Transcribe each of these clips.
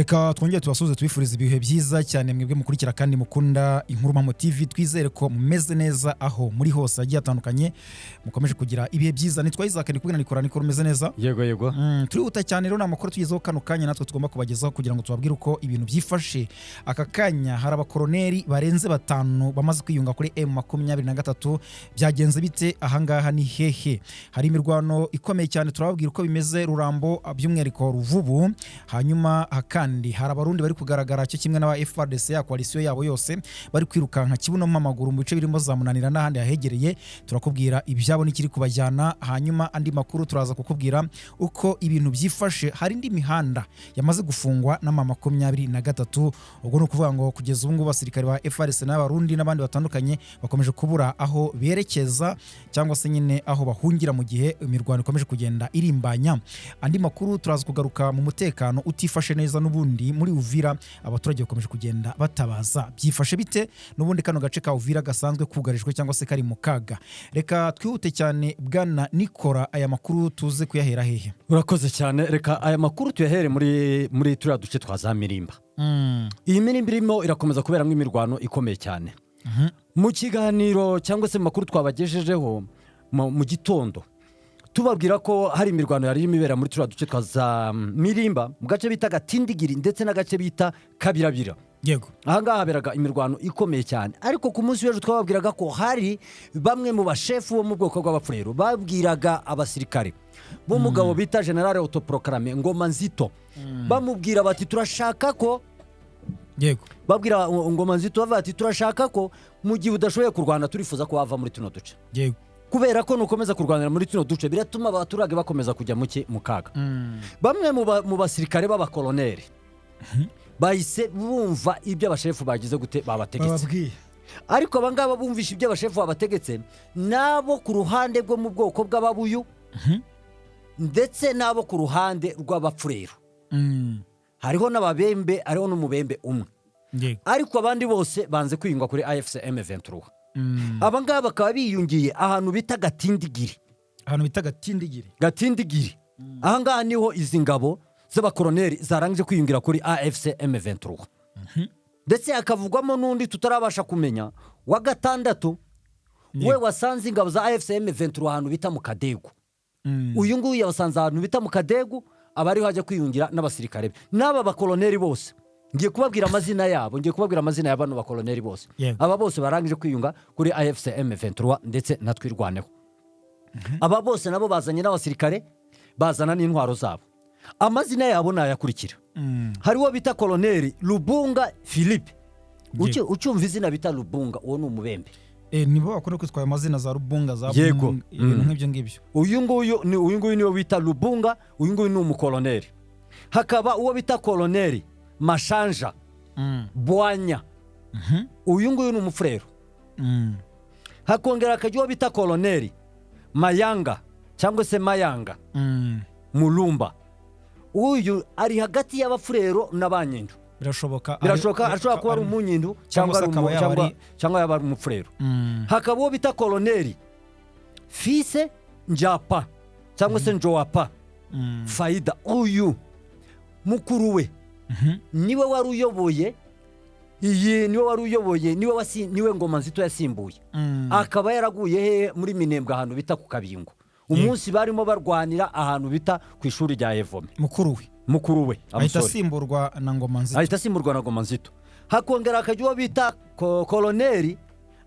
Reka twongere tubasuze tubifuriza ibihe byiza cyane mwebwe mukurikira kandi mukunda Inkurumpamo TV. Twizere ko mumeze neza aho muri hose agiye atandukanye, mukomeje kugira ibihe byiza. Nitwa Isaac ndikubwira nikora nikora meze neza. Yego. Turihuta cyane rero n'amakuru tugezeho kano kanya natwe tugomba kubagezaho kugira ngo tubabwire uko ibintu byifashe. Aka kanya hari abakoloneli barenze 5 bamaze kwiyunga kuri MAA23. Byagenze bite ahangaha ni hehe? Hari imirwano ikomeye cyane, turababwira uko bimeze Rurambo by'umwihariko Ruvubu. Hanyuma kandi hari Abarundi bari kugaragara cyo kimwe n'aba FRDC ya coalition yabo yose bari kwirukanka kibuno mu maguru mu bice birimo zamunanira n'ahandi yahegereye. Turakubwira ibyabo nikiri kubajyana, hanyuma andi makuru turaza kukubwira uko ibintu byifashe. Hari indi mihanda yamaze gufungwa na MAA23. Ubwo no kuvuga ngo kugeza ubu ngo basirikare ba FRDC n'Abarundi n'abandi batandukanye bakomeje kubura aho berekeza cyangwa se nyine aho bahungira mu gihe imirwano ikomeje kugenda irimbanya. Andi makuru turaza kugaruka mu mutekano utifashe neza n'ubundi muri Uvira, abaturage bakomeje kugenda batabaza. Byifashe bite n'ubundi kano gace ka Uvira gasanzwe kugarijwe cyangwa se kari mu kaga? Reka twihute cyane bwana Nikora, aya makuru tuze kuyahera hehe? Urakoze cyane. Reka aya makuru tuyahere muri turiya duce twa za Mirimba. Iyi Mirimba irimo irakomeza kuberamo imirwano ikomeye cyane. Mu kiganiro cyangwa se makuru twabagejejeho mu gitondo tubabwira ko hari imirwano yari imibera muri turiya duce twa za Mirimba mu gace bita Gatindigiri ndetse n'agace bita Kabirabira. Yego. Ahangaha haberaga imirwano ikomeye cyane, ariko ku munsi w'ejo twababwiraga ko hari bamwe mu bashefu bo mu bwoko bw'abafurero babwiraga abasirikare b'umugabo bita General Autoproclamé Ngoma Nzito. Bamubwira bati turashaka ko Yego. Babwira Ngoma Nzito bati turashaka ko mu gihe udashoboye kurwana turifuza ko wava muri tuno duce. Yego. Kubera ko nukomeza kurwanira muri tuno duce biratuma abaturage bakomeza kujya mu kaga. Bamwe mu basirikare b'abakoloneli bahise bumva ibyo abashefu bagize gute babategetse. Ariko abangaba bumvisha ibyo abashefu babategetse nabo ku ruhande bwo mu bwoko bw'ababuyu ndetse nabo ku ruhande rw'abafurero. Hariho n'ababembe, hariho n'umubembe umwe. Ariko abandi bose banze kwiyunga kuri AFC M23. Abangaba bakaba biyungiye ahantu bita Gatindigiri. Gatindigiri. Ahangaha niho izi ngabo z'abakoloneli zarangije kwiyungira kuri AFC M23. Ndetse akavugwamo n'undi tutarabasha kumenya wa gatandatu we wasanze ingabo za AFC M23 ahantu bita mu Kadegu. Uyu nguyu yabasanze ahantu bita mu Kadegu, abari hajya kwiyungira n'abasirikare be. N'aba bakoloneli bose ngiye kubabwira amazina yabo, y'abano bakoloneli bose. Aba bose barangije kwiyunga kuri AFC M23 ndetse natwirwaneho. Aba bose nabo bazanye n'abasirikare, bazana n'intwaro zabo. Amazina yabo nayakurikira. Hariho bita koloneli Lubunga Philippe. Ucyumva izina bita Lubunga, uwo ni umubembe. Nibo bakora kwitwa amazina za Lubunga za ibintu nk'ibyo ngibyo. Uyu nguyu niwe bita Lubunga, uyu nguyu ni umukoloneli. Hakaba uwo bita koloneli Mashanja Bwanya. Uyu nguyu ni umufurero. Hakongera akajya bita koloneli Mayanga cyangwa se Mayanga Mulumba. Uyu ari hagati y'abafurero n'abanyendo. Birashoboka ashobora kuba ari umunyendo cyangwa yaba ari umufurero. Hakaba uwo bita koloneli Fise Njapa cyangwa se Njowapa Faida. Uyu mukuru we niwe wari uyoboye niwe Ngoma Nzito yasimbuye. Akaba yaraguye muri Minembwe ahantu bita ku Kabingo. Umunsi barimo barwanira ahantu bita ku ishuri rya Evome. Mukuru we ahita asimburwa na Ngoma Nzito. Hakongera akajya bita koloneli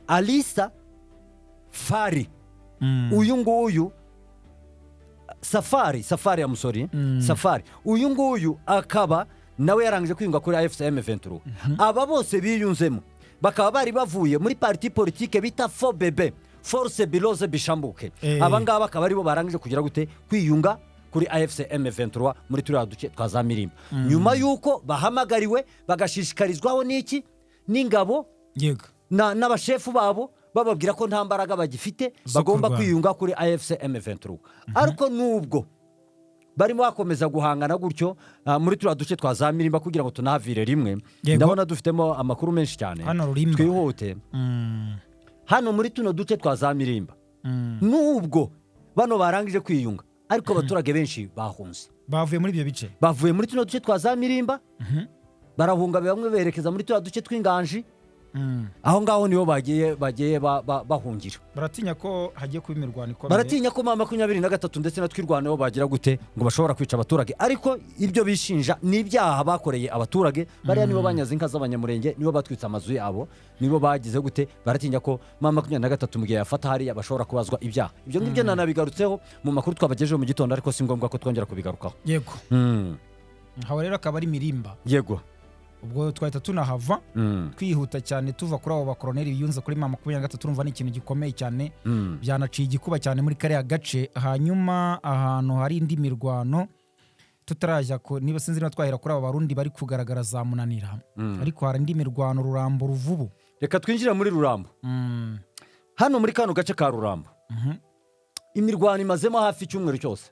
Alisa Fari. Uyu nguyu Safari Safari. Uyu nguyu akaba nawe yarangije kwiyunga kuri AFC M23. Aba bose biyunzemo bakaba bari bavuye muri parti politique bita FOBB, Force Biloze Bishambuke. Abangaba bakaba aribo barangije kugira gute kwiyunga kuri AFC M23 muri turiya duce twa za Mirimba. Nyuma yuko bahamagariwe bagashishikarizwaho n'iki n'ingabo n'abashefu babo bababwira ko nta mbaraga bagifite bagomba kwiyunga kuri AFC M23. Ariko nubwo barimo bakomeza guhangana gutyo muri turiya duce twa za Mirimba kugira ngo tunavire rimwe, ndabona dufitemo amakuru menshi cyane. Twihute. Hano muri tuno duce twa za Mirimba nubwo bano barangije kwiyunga, ariko abaturage benshi bahunze. bavuye muri ibyo bice, bavuye muri tuno duce twa za Mirimba barahunga bamwe berekeza muri tuno duce tw'Inganji. Aho ngaho niho bagiye bahungira. Baratinya ko hagiye kuba imirwano ikomeye, baratinya ko MAA23 ndetse na twirwaneho bagira gute ngo bashobora kwica abaturage, ariko ibyo bishinja ni ibyaha bakoreye abaturage. Bariya nibo banyaze inka z'abanyamurenge, nibo batwitse amazu yabo, nibo bagize gute. Baratinya ko MAA23 mu gihe yafata hariya bashobora kubazwa ibyaha. Ibyo ngibyo nanabigarutseho mu makuru twabagejeho mu gitondo, ariko si ngombwa ko twongera kubigarukaho. Yego. Haho rero akaba ari Mirimba. Yego. Ubwo twahita tunahava twihuta cyane tuva kuri abo bakoroneri biyunze kuri MAA23. Turumva ni ikintu gikomeye cyane, byanaciye igikuba cyane muri kariya gace. Hanyuma ahantu hari indi mirwano tutarajya ko niba sinzi niba twahera kuri abo Barundi bari kugaragara za Munanira, ariko hari indi mirwano Rurambo Ruvubu. Reka twinjira muri Rurambo. Hano muri kano gace ka Rurambo imirwano imazemo hafi icyumweru cyose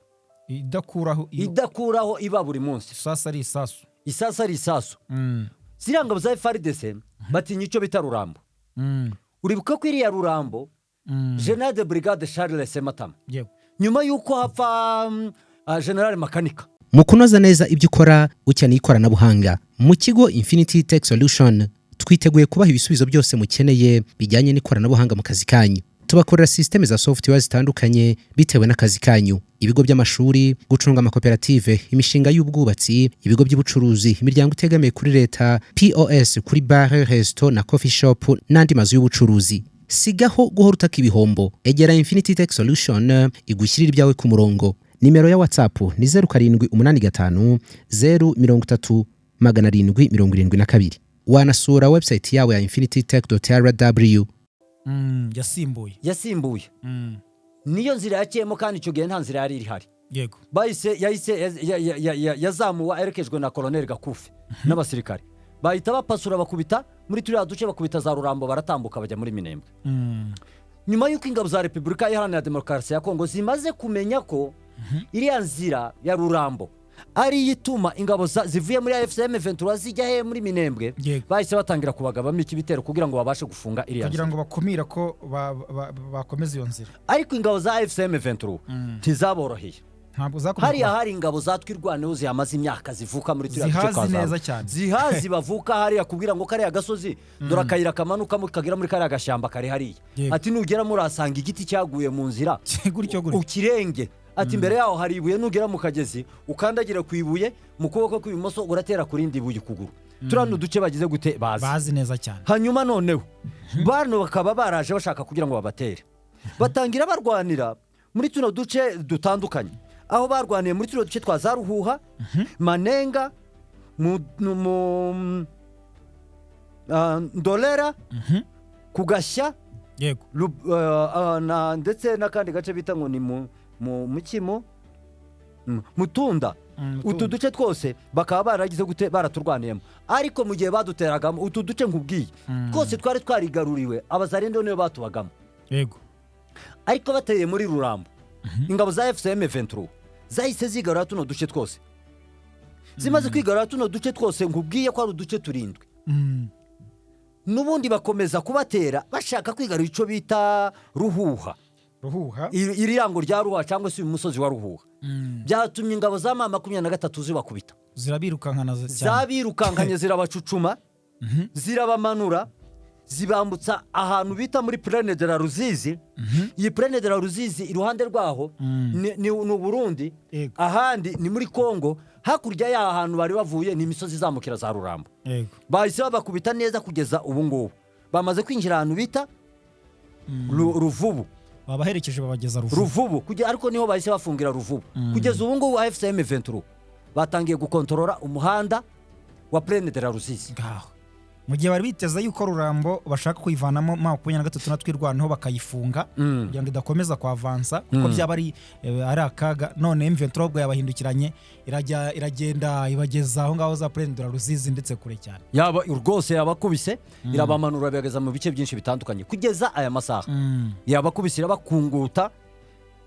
idakuraho iba buri munsi. Sasa ari isasu, isasa ari isasu. Zirangabo za FARDC batinya icyo bita Rurambo. Uribuka ko iriya Rurambo General de Brigade Charles Sematama, nyuma yuko hapfa General Makanika. Mu kunoza neza ibyo ukora ukeneye ikoranabuhanga mu kigo Infinity Tech Solution, twiteguye kubaha ibisubizo byose mukeneye bijyanye n'ikoranabuhanga mu kazi kanyu. Tubakorera systeme za software zitandukanye bitewe n'akazi kanyu: ibigo by'amashuri, gucunga amakoperative, imishinga y'ubwubatsi, ibigo by'ubucuruzi, imiryango itegamiye kuri leta, POS kuri bar, resto na coffee shop n'andi mazu y'ubucuruzi. Sigaho guhora utaka ibihombo, egera Infinity Tech Solution igushyirira ibyawe ku murongo. Nimero ya WhatsApp ni 0785 030 772. Wanasura website yawe ya infinitytech.rw. yasimbuye niyo nzira yakiyemo, kandi icyo gihe nta nzira yari ihari. Yego. yazamuwa erekejwe na Colonel Gakufi n'abasirikare, bahita bapasura bakubita muri turiya duce, bakubita za Rurambo, baratambuka bajya muri Minembwe. Nyuma y'uko ingabo za Repubulika Iharanira Demokarasi ya Kongo zimaze kumenya ko iriya nzira ya Rurambo ari yituma ingabo zivuye muri MAA23 zijya he muri Minembwe, bahise batangira kubagabamo ikibitero kugira ngo babashe gufunga iriya nzira, kugira ngo bakumira ko bakomeza iyo nzira. Ariko ingabo za MAA23 ntizaboroheye. Hariya hari ingabo zatwirwaneho zihamaze imyaka zivuka muri turiya duce kwa Zaro, zihazi bavuka hariya kugira ngo kariya gasozi dore akayira kamanuka kagira muri kariya gashyamba kari hariya. Ati nugera murasanga igiti cyaguye mu nzira ukirenge. Ati mbere yaho hari ibuye, nugera mu kagezi ukandagira ku ibuye, mu kuboko kw'ibumoso uratera ku rindi buye kuguru. Turano duce bagize gute bazi neza cyane. Hanyuma noneho bano bakaba baraje bashaka kugira ngo babatere, batangira barwanira muri tuno duce dutandukanye. Aho barwaniye muri tuno duce twa za Ruhuha, Manenga, Ndolera, Kugashya, yego, ndetse n'akandi gace bita ngo ni Mukimo, Mutunda. Utu duce twose bakaba baragize gute baraturwaniyemo. Ariko mu gihe baduteragamo utu duce nkubwiye twose twari twarigaruriwe, abazarendo niyo batubagamo. Yego. Ariko bateye muri Rurambo, ingabo za MAA23 zahise zigarura tuno duce twose. Zimaze kwigarura tuno duce twose nkubwiye ko ari uduce turindwi. Nubundi bakomeza kubatera bashaka kwigarura ico bita Ruhuha. Iriyango rya Ruhuha cyangwa se umusozi wa Ruhuha. Byatumye ingabo za MAA23 zibakubita. Zabirukankanye zirabacucuma, zirabamanura, zibambutsa ahantu bita muri Plaine de la Rusizi. Iyi Plaine de la Rusizi iruhande rwaho ni Burundi, ahandi ni muri Kongo. Hakurya ya ahantu bari bavuye ni imisozi izamukira za Rurambo. Bahise babakubita neza kugeza ubu ngubu. Bamaze kwinjira ahantu bita Ruvubu. Babaherekeje babageza Ruvubu. Ariko niho bahise bafungira Ruvubu. Kugeza ubu ngubu MAA23 batangiye gukontorora umuhanda wa Plaine de la Rusizi. Mu gihe bari biteza yuko Rurambo bashaka kuyivanamo MAA23 natwirwanaho bakayifunga kugira ngo idakomeza kwavansa, kuko byaba ari akaga. None M23 ubwo yabahindukiranye iragenda ibageza aho ngaho za Plaine de la Rusizi ndetse kure cyane. Yaba rwose yabakubise irabamanura bageza mu bice byinshi bitandukanye kugeza aya masaha. Yabakubise irabakunguta,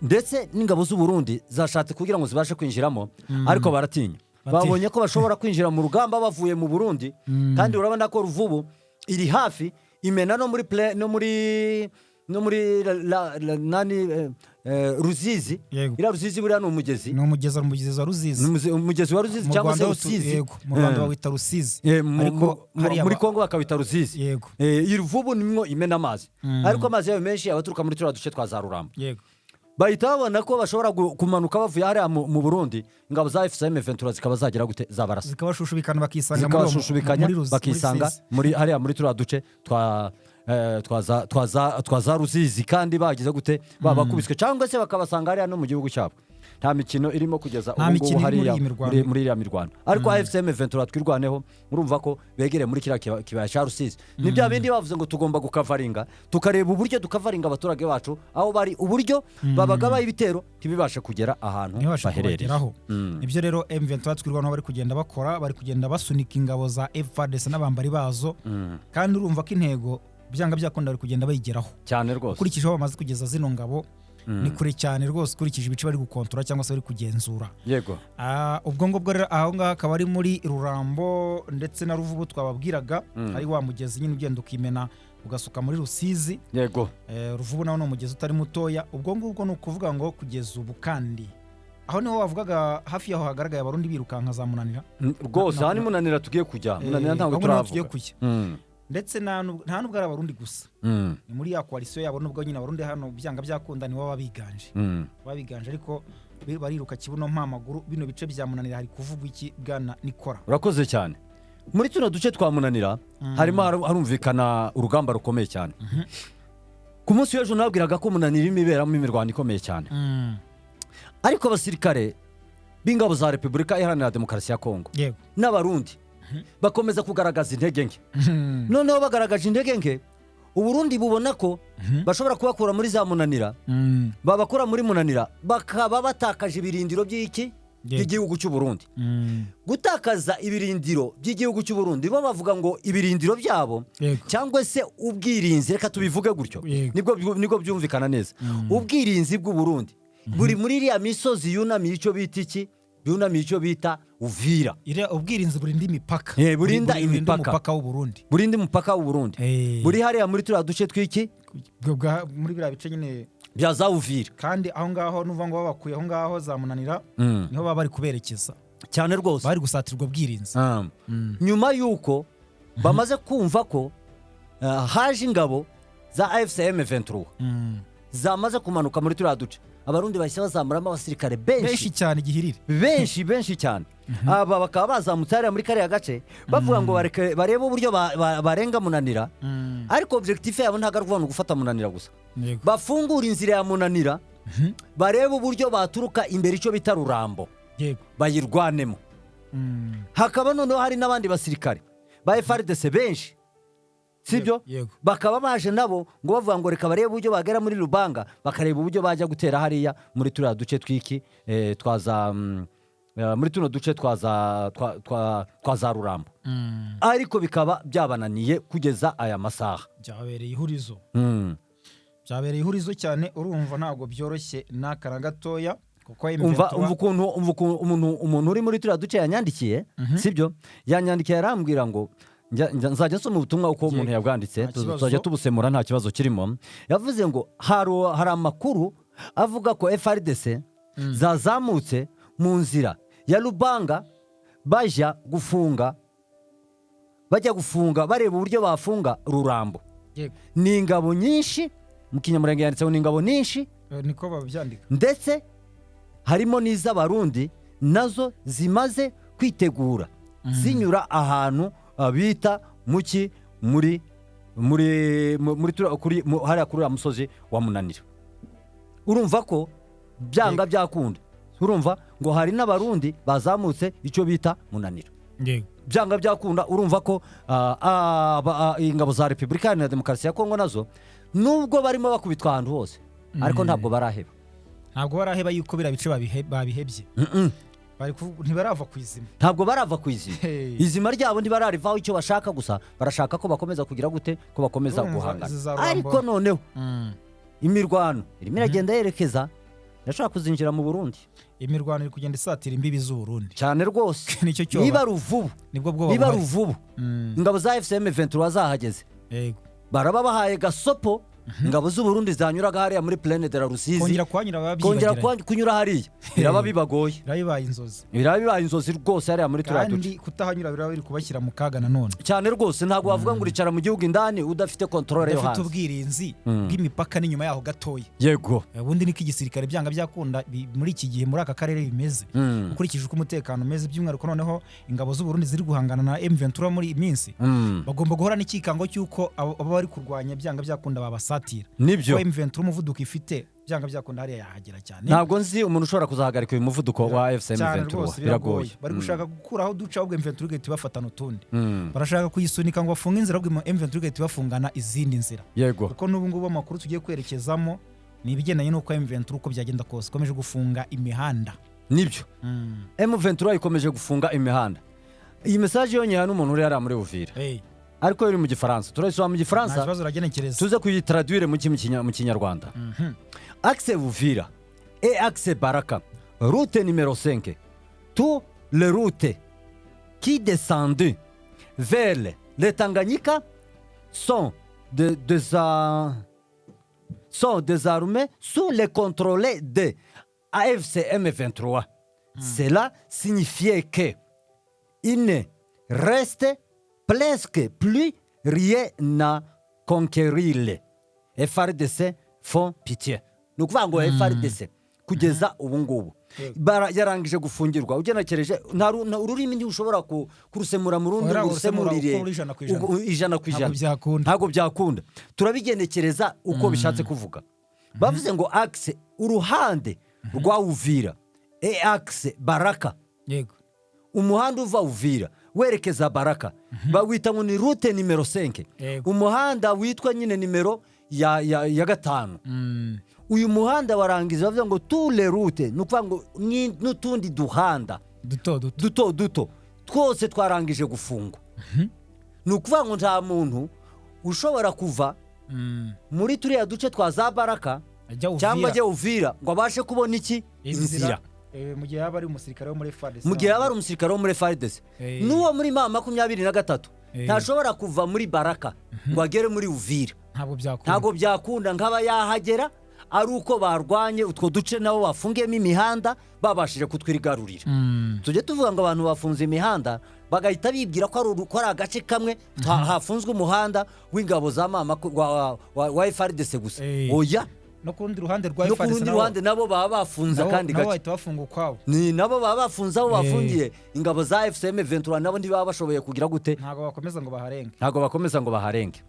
ndetse n'ingabo z'u Burundi zashatse kugira ngo zibashe kwinjiramo, ariko baratinya. Babonye ko bashobora kwinjira mu rugamba bavuye mu Burundi, kandi urabona ko Ruvubu iri hafi imena no muri no muri nani Rusizi ira Rusizi buriya ni umugezi wa Rusizi umugezi wa Rusizi cyangwa se Rusizi yego mu Rwanda bawita Rusizi ariko muri Kongo bakawita Rusizi yego iruvubu nimwo imena amazi ariko amazi yayo menshi abaturuka muri turiya duce twa za Rurambo yego bahita babona ko bashobora kumanuka bavuye hariya mu Burundi ingabo za FCM23 zikaba zagira gute zabarasa zikabashushubikana bakisanga muri hariya muri turiya duce twaza Rusizi kandi bagize gute babakubiswe cyangwa se bakabasanga hariya no mu gihugu cyabo nta mikino irimo kugeza ubu hariya muri iriya mirwano ariko FCM23 twirwaneho murumva ko begereye muri kiriya kibaya cya Rusizi ni bya bindi bavuze ngo tugomba gukavaringa tukareba uburyo dukavaringa abaturage bacu aho bari uburyo babagaba ibitero ntibibashe kugera ahantu baherereye nibyo rero M23 twirwaneho bari kugenda bakora bari kugenda basunika ingabo za FARDC n'abambari bazo kandi urumva ko intego byanga byakunda bari kugenda bayigeraho cyane rwose ukurikije aho bamaze kugeza zino ngabo ni kure cyane rwose ukurikije ibice bari gukontora cyangwa se bari kugenzura yego ubwo ngubwo rero aho ngaho akaba ari muri Rurambo ndetse na Ruvubu twababwiraga ari wa mugezi nyine ugenda ukimena ugasuka muri Rusizi yego Ruvubu nawo ni umugezi utari mutoya ubwo ngubwo ni ukuvuga ngo kugeza ubu kandi aho niho wavugaga hafi yaho hagaragaye abarundi birukanka za Munanira rwose aha ni Munanira tugiye kujya Munanira ntabwo turavuga ndetse nta nubwo ari abarundi gusa ni muri ya koalisiyo yabo nubwo nyine abarundi hano byanga byakunda nibo babiganje ariko bariruka kibuno mpamaguru bino bice bya Munanira hari kuvugwa iki bwana Nikora urakoze cyane muri tuno duce twa Munanira harimo harumvikana urugamba rukomeye cyane ku munsi w'ejo nabwiraga ko Munanira imiberamo imirwano ikomeye cyane ariko abasirikare b'ingabo za Repubulika Iharanira Demokarasi ya Kongo n'abarundi bakomeza kugaragaza intege nke noneho bagaragaje intege nke Uburundi bubona ko bashobora kubakura muri za Munanira babakura muri Munanira bakaba batakaje ibirindiro by'iki by'igihugu cy'u Burundi gutakaza ibirindiro by'igihugu cy'u Burundi bo bavuga ngo ibirindiro byabo cyangwa se ubwirinzi reka tubivuge gutyo nibwo byumvikana neza ubwirinzi bw'u Burundi buri muri iriya misozi yunamiye icyo bita iki yunamiye icyo bita Uvira ubwirinzi burinda imipaka burinda imipaka w'u Burundi burinda umupaka w'u Burundi buri hariya muri turiya duce tw'iki muri biriya bice nyine bya za Uvira kandi aho ngaho nuvuga ngo babakuye aho ngaho za Munanira niho baba bari kuberekeza cyane rwose bari gusatirwa bwirinzi nyuma y'uko bamaze kumva ko haje ingabo za FCM23 zamaze kumanuka muri turiya duce abarundi bahise bazamuramo abasirikare benshi cyane gihirire benshi cyane aba bakaba bazamutse hariya muri kariya gace bavuga ngo barebe uburyo barenga Munanira ariko objectif yabo ntago ari gufata Munanira gusa bafungura inzira ya Munanira barebe uburyo baturuka imbere icyo bita Rurambo bayirwanemo hakaba noneho hari n'abandi basirikare ba FARDC benshi sibyo bakaba baje nabo ngo bavuga ngo reka barebe uburyo bagera muri Rubanga bakareba uburyo bajya gutera hariya muri turiya duce tw'iki twaza muri tuno duce twaza Rurambo ariko bikaba byabananiye kugeza aya masaha byabereye ihurizo cyane urumva ntabwo byoroshye n'akara gatoya kuko umuntu uri muri turiya duce yanyandikiye sibyo yanyandikiye arambwira ngo nzajya nsoma ubutumwa uko umuntu yabwanditse tuzajya tubusemura nta kibazo kirimo yavuze ngo hari amakuru avuga ko FARDC zazamutse mu nzira ya Rubanga bajya gufunga bareba uburyo bafunga Rurambo ni ingabo nyinshi mu kinyamurenge yanditseho ni ingabo nyinshi niko babyandika ndetse harimo n'iz'abarundi nazo zimaze kwitegura zinyura ahantu bita muki muri hariya kuri uriya musozi wa Munanira urumva ko byanga byakunda urumva ngo hari n'abarundi bazamutse icyo bita Munanira byanga byakunda urumva ko ingabo za Repubulika Iharanira Demokarasi ya Kongo nazo nubwo barimo bakubitwa ahantu hose ariko ntabwo baraheba yuko biriya bice babihebye ntibarava ku izima ntabwo barava ku izima izima ryabo ntibararivaho icyo bashaka gusa barashaka ko bakomeza kugira gute ko bakomeza guhangana ariko noneho imirwano irimo iragenda yerekeza irashobora kuzinjira mu Burundi imirwano iri kugenda isatira imbibi z'u Burundi cyane rwose niba Ruvubu ingabo za FCM23 zahageze baraba bahaye gasopo ingabo z'u Burundi zanyuraga hariya muri Plaine de la Rusizi kongera kunyura hariya biraba bibagoye birabibaye inzozi rwose hariya muri turiya duce kandi kutahanyura biraba biri kubashyira mu kaga nanone cyane rwose ntabwo wavuga ngo uricara mu gihugu indani udafite control yo hanze udafite ubwirinzi bw'imipaka n'inyuma yaho gatoya yego ubundi niko igisirikare byanga byakunda muri iki gihe muri aka karere bimeze ukurikije uko umutekano umeze by'umwihariko noneho ingabo z'u Burundi ziri guhangana na M23 muri minsi bagomba guhora n'ikikango cy'uko abo bari kurwanya byanga byakunda babasatira nibyo M23 umuvuduko ifite byanga byakunda hariya yahagera cyane ntabwo nzi umuntu ushobora kuzahagarika uyu muvuduko wa M23 biragoye bari gushaka gukuraho duca ahubwo M23 gahita bafatana utundi barashaka kuyisunika ngo bafunge inzira ahubwo M23 gahita bafungana izindi nzira yego kuko n'ubu ngubu amakuru tugiye kwerekezamo ni ibigendanye n'uko M23 uko byagenda kose ikomeje gufunga imihanda nibyo M23 ikomeje gufunga imihanda iyi message yonyine n'umuntu uri ari muri Uvira ariko yari mu gifaransa turayisoma mu gifaransa tuze kuyitraduire mu kinyarwanda axe Uvira et axe Baraka route numéro 5 tous les routes qui descendent vers le Tanganyika sont désarmés sous le contrôle de AFC M23. Cela signifiait que il ne reste presque plus rien à conquérir. FRDC font pitié. Nous kuvuga ngo FRDC kugeza ubu ngubu yarangije gufungirwa ugenekereje ururimi ntiushobora kurusemura mu rundi rusemurire ijana ku ijana ntabwo byakunda turabigenekereza uko bishatse kuvuga bavuze ngo axe uruhande rwa Uvira et axe Baraka yego umuhanda uva Uvira werekeza Baraka bawita ngo ni route numéro 5 umuhanda witwa nyine nimero ya gatanu uyu muhanda warangiza bavuga ngo tous les routes nukuvuga ngo n'utundi duhanda duto twose twarangije gufungwa nukuvuga ngo nta muntu ushobora kuva muri turiya duce twa za Baraka cyangwa ajya Uvira ngo abashe kubona iki inzira mu gihe yaba ari umusirikare wo muri FARDC n'uwo muri MAA23 ntashobora kuva muri Baraka ngo agere muri Uvira ntabwo byakunda nkaba yahagera ari uko barwanye utwo duce nabo bafungiyemo imihanda babashije kutwirigarurira tujye tuvuga ngo abantu bafunze imihanda bagahita bibwira ko ari agace kamwe hafunzwe umuhanda w'ingabo za wa FARDC gusa oya no kurundi ruhande rwa FARDC nabo baba bafunze kandi gace nabo bahita bafunga ukwabo ni nabo baba bafunze aho bafungiye ingabo za FCM 23 nabo ntibaba bashoboye kugira gute ntago bakomeza ngo baharenge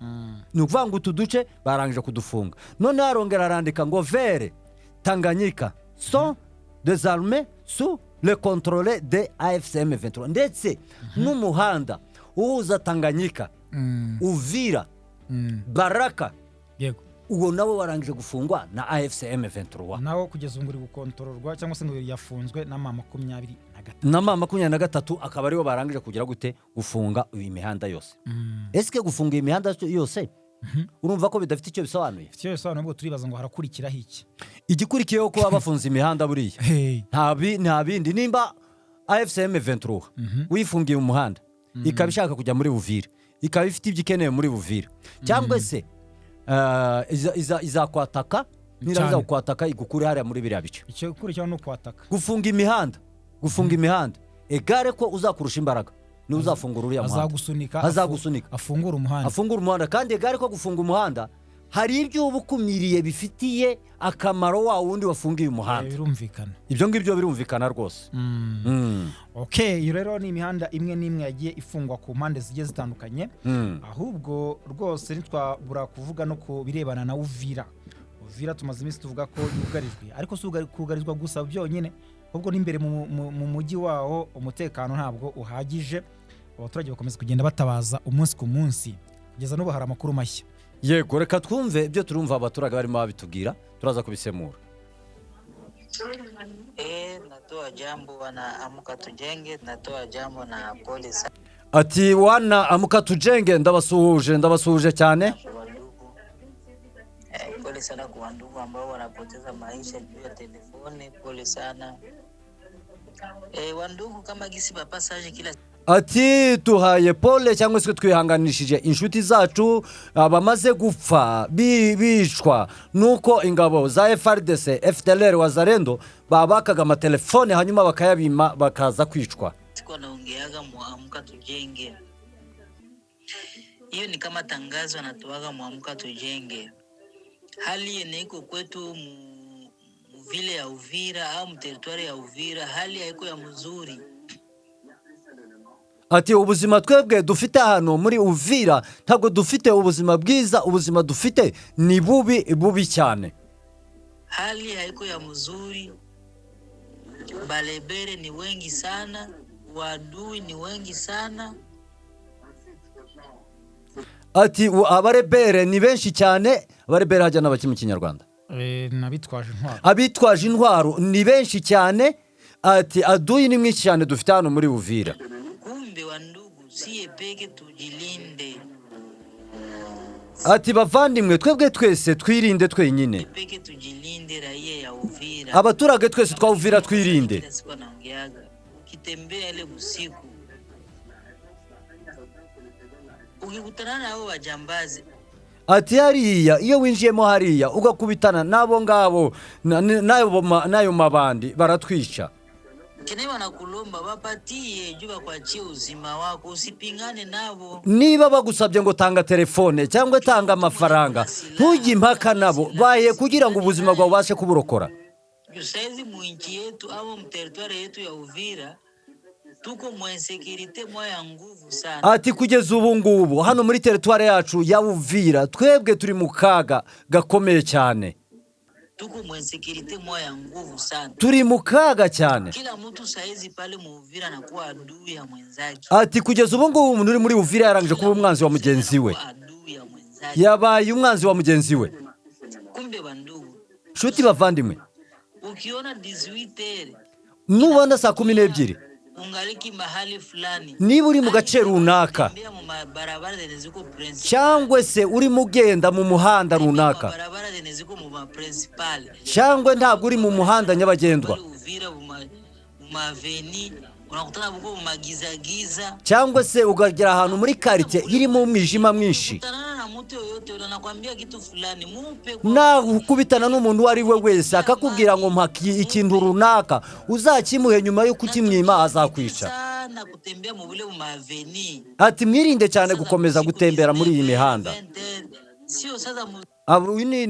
ni ukuvuga ngo utu duce barangije kudufunga none arongera arandika ngo vere Tanganyika sont désarmés sous le contrôle de AFCM 23 ndetse n'umuhanda uhuza Tanganyika Uvira Baraka yego uwo nabo barangije gufungwa na AFCM 23 nawo kugeza unguri gukontororwa cyangwa se ngo yafunzwe na MAA23 na MAA23 akaba aribo barangije kugira gute gufunga iyi mihanda yose eske gufunga iyi mihanda yose urumva ko bidafite icyo bisobanuye ubwo turibaza ngo harakurikiraho iki igikurikiyeho ko bafunze imihanda buriya nta bindi nimba AFCM 23 wifungiye mu muhanda ikaba ishaka kujya muri Uvira ikaba ifite ibyo ikeneye muri Uvira cyangwa se izakwataka niraza kwataka igukure hariya muri biriya bice icyo kurikiraho no kwataka gufunga imihanda egare ko uzakurusha imbaraga ni uzafungura uriya muhanda azagusunika afungura umuhanda kandi egare ko gufunga umuhanda hari ibyo ubukumiriye bifitiye akamaro wa wundi wafungiye umuhanda birumvikana ibyo ngibyo birumvikana rwose okay rero ni imihanda imwe n'imwe yagiye ifungwa ku mpande zigiye zitandukanye ahubwo rwose ntitwabura kuvuga no ku birebana na Uvira tumaze iminsi tuvuga ko yugarijwe ariko si kugarizwa gusa byonyine ahubwo n'imbere mu mujyi waho umutekano ntabwo uhagije abaturage bakomeza kugenda batabaza umunsi ku munsi kugeza n'ubu hari amakuru mashya yego reka twumve ibyo turumva abaturage barimo babitubwira turaza kubisemura natoa jambo wana amuka tujenge natoa jambo na polisi ati wana amuka tujenge ndabasuhuje cyane pole sana kwa ndugu ambao wanapoteza maisha juu ya telefoni pole sana wandugu kama gisi passage kila ati tuhaye pole cyangwa se twihanganishije inshuti zacu bamaze gupfa bicwa nuko ingabo za FRDC FDLR wazalendo babakaga amatelefone hanyuma bakayabima bakaza kwicwa. Naongeaga muamka tujenge. Hiyo ni kama tangazo anatoaga muamka tujenge. Hali yeneko kwetu vile ya Uvira au mteritwari ya Uvira, hali haiko ya mzuri. Ati ubuzima twebwe dufite hano muri Uvira ntabwo dufite ubuzima bwiza, ubuzima dufite ni bubi cyane. Hali haiko ya mzuri. Balebere ni wengi sana, wadui ni wengi sana. Ati abarebere ni benshi cyane, abarebere hajya n'abaki mu Kinyarwanda. Nabitwaje intwaro. Abitwaje intwaro ni benshi cyane. Ati adui ni mwinshi cyane dufite hano muri Uvira. Kumbe wa ndugu siye peke tujilinde. Ati bavandimwe twebwe twese twirinde twenyine. Peke tujilinde raia ya Uvira. Abaturage twese twa Uvira twirinde. Kitembea ile usiku. Ukikutana nao wajambazi. Ati hariya iyo winjiyemo hariya ugakubitana nabo ngabo nayo mabandi baratwica. Kenema na kulomba bapatie juba kuachia uzima wako, usipingane nabo. Niba bagusabye ngo tanga telefone cyangwa tanga amafaranga ntujye impaka nabo baye kugira ngo ubuzima bwawe bashe kuburokora. Saizi mu nchi yetu au mteritwari yetu ya Uvira tuko mu insecurity moya nguvu sana. Ati kugeza ubu ngubu hano muri teritwari yacu ya Uvira twebwe turi mu kaga gakomeye cyane. Tuko mu insecurity moya nguvu sana. Turi mu kaga cyane. Kila mtu saizi pale mu Uvira na kuwa adui ya mwenzake. Ati kugeza ubu ngubu umuntu uri muri Uvira yarangije kuba umwanzi wa mugenzi we. Yabaye umwanzi wa mugenzi we. Kumbe bandugu. Shuti bavandimwe. Ukiona 18 nubona saa 12 ungaliki mahali fulani, niba uri mu gace runaka cyangwa se uri mugenda mu muhanda runaka cyangwa ntabwo uri mu muhanda nyabagendwa unakutana buko magiza giza cyangwa se ugagera ahantu muri quartier irimo umwijima mwinshi na ukubitana n'umuntu wari we wese akakubwira ngo mpaki ikintu runaka uzakimuhe nyuma yo kukimwima azakwica. Ati mwirinde cyane gukomeza gutembera muri iyi mihanda.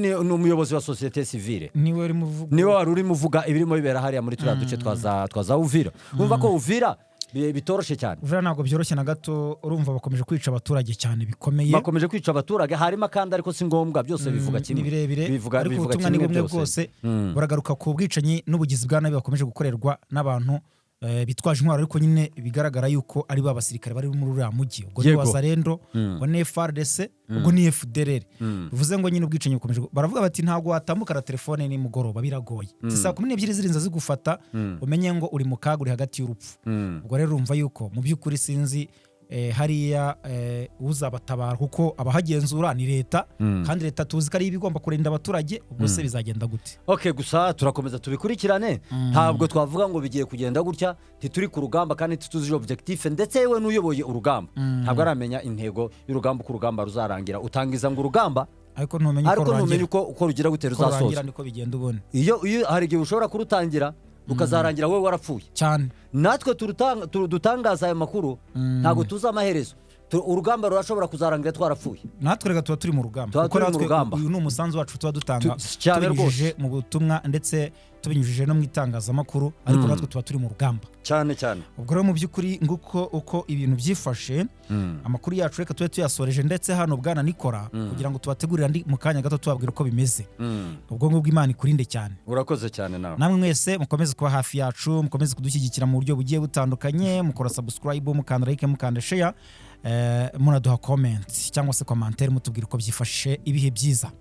Ni umuyobozi wa societe civile niwe wari uri muvuga ibirimo bibera hariya muri turiya duce twaza Uvira. Urumva ko Uvira bitoroshe cyane. Uvira ntabwo byoroshye na gato, urumva bakomeje kwica abaturage cyane bikomeye. Bakomeje kwica abaturage harimo kandi ariko si ngombwa byose bivuga kimwe. Bivuga kimwe byose. Buragaruka ku bwicanyi n'ubugizi bwa nabi bakomeje gukorerwa n'abantu bitwaje intwaro ariko nyine bigaragara yuko ari ba basirikare bari muri uriya mujyi. Ubwo ni wazalendo, ubwo ni FRDC, ubwo ni FDLR. Bivuze ngo nyine ubwicanyi bukomeje. Baravuga bati ntabwo watambuka telefone ni mugoroba biragoye. Saa 12 zirinza zigufata umenye ngo uri mu kaga uri hagati y'urupfu. Ubwo rero urumva yuko mu by'ukuri sinzi hariya uzabatabara kuko abahagenzura ni leta kandi leta tuzi ko ari ibigomba kurinda abaturage. Ubwo se bizagenda gute? Okay, gusa turakomeza tubikurikirane. Ntabwo twavuga ngo bigiye kugenda gutya, tituri ku rugamba kandi tutuzi objectif ndetse yewe n'uyoboye urugamba ntabwo aramenya intego y'urugamba ku rugamba ruzarangira. Utangiza ngo urugamba ariko ntumenye uko rugira gutera uzasoza. Niko bigenda ubone. Iyo hari igihe ushobora kurutangira ukazarangira wewe warapfuye cyane. Natwe dutangaza aya makuru ntabwo tuzi amaherezo. Urugamba rurashobora kuzarangira twarapfuye. Natwe rega tuba turi mu rugamba kuko natwe uyu ni umusanzu wacu tuba dutanga tubinyujije mu butumwa ndetse tubinyujije no mu itangazamakuru ariko natwe tuba turi mu rugamba cyane. Ubwo rero mu by'ukuri nguko uko ibintu byifashe amakuru yacu reka tube tuyasoreje ndetse hano bwana Nikora kugira ngo tubategurire andi mu kanya gato tubabwira uko bimeze. Ubwo ngubwo Imana ikurinde cyane. Urakoze cyane nawe. Namwe mwese mukomeze kuba hafi yacu, mukomeze kudushyigikira mu buryo bugiye butandukanye, mukora subscribe, mukanda like, mukanda share, munaduha comment cyangwa se commentaire mutubwira uko byifashe ibihe byiza.